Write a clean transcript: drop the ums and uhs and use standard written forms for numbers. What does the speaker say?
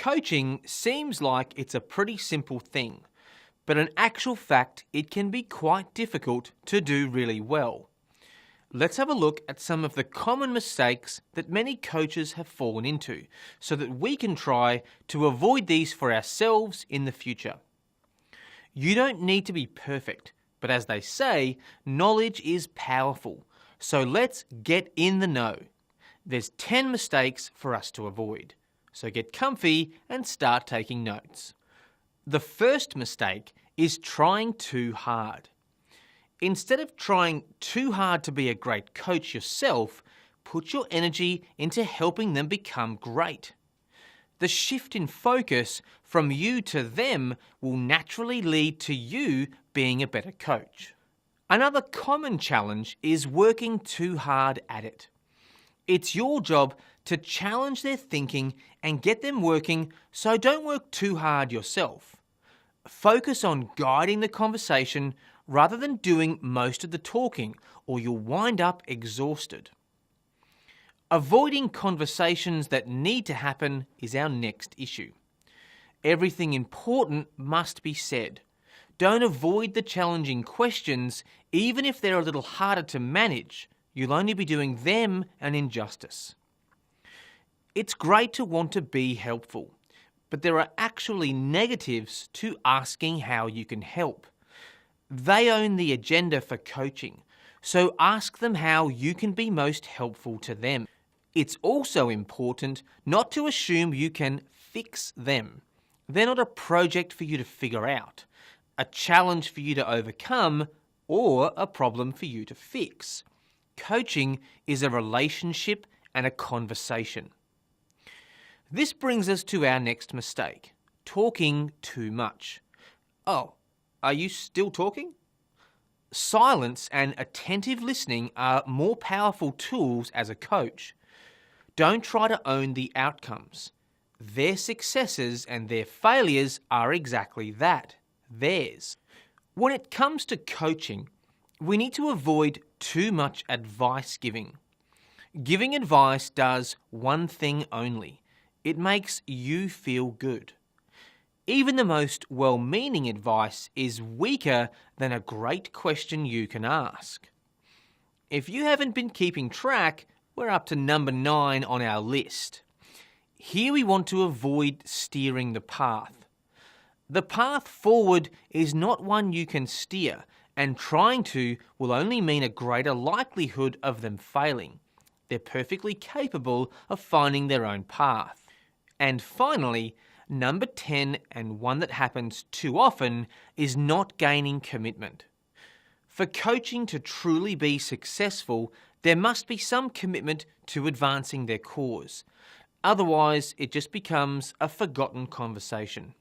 Coaching seems like it's a pretty simple thing, but in actual fact, it can be quite difficult to do really well. Let's have a look at some of the common mistakes that many coaches have fallen into so that we can try to avoid these for ourselves in the future. You don't need to be perfect, but as they say, knowledge is powerful. So let's get in the know. There's 10 mistakes for us to avoid. So get comfy and start taking notes. The first mistake is trying too hard. Instead of trying too hard to be a great coach yourself, put your energy into helping them become great. The shift in focus from you to them will naturally lead to you being a better coach. Another common challenge is working too hard at it. It's your job to challenge their thinking and get them working, so don't work too hard yourself. Focus on guiding the conversation rather than doing most of the talking, or you'll wind up exhausted. Avoiding conversations that need to happen is our next issue. Everything important must be said. Don't avoid the challenging questions, even if they're a little harder to manage. You'll only be doing them an injustice. It's great to want to be helpful, but there are actually negatives to asking how you can help. They own the agenda for coaching, so ask them how you can be most helpful to them. It's also important not to assume you can fix them. They're not a project for you to figure out, a challenge for you to overcome, or a problem for you to fix. Coaching is a relationship and a conversation. This brings us to our next mistake, talking too much. Oh, are you still talking? Silence and attentive listening are more powerful tools as a coach. Don't try to own the outcomes. Their successes and their failures are exactly that, theirs. When it comes to coaching, we need to avoid too much advice giving. Giving advice does one thing only. It makes you feel good. Even the most well-meaning advice is weaker than a great question you can ask. If you haven't been keeping track, we're up to number 9 on our list. Here we want to avoid steering the path. The path forward is not one you can steer, and trying to will only mean a greater likelihood of them failing. They're perfectly capable of finding their own path. And finally, number 10, and one that happens too often, is not gaining commitment. For coaching to truly be successful, there must be some commitment to advancing their cause. Otherwise, it just becomes a forgotten conversation.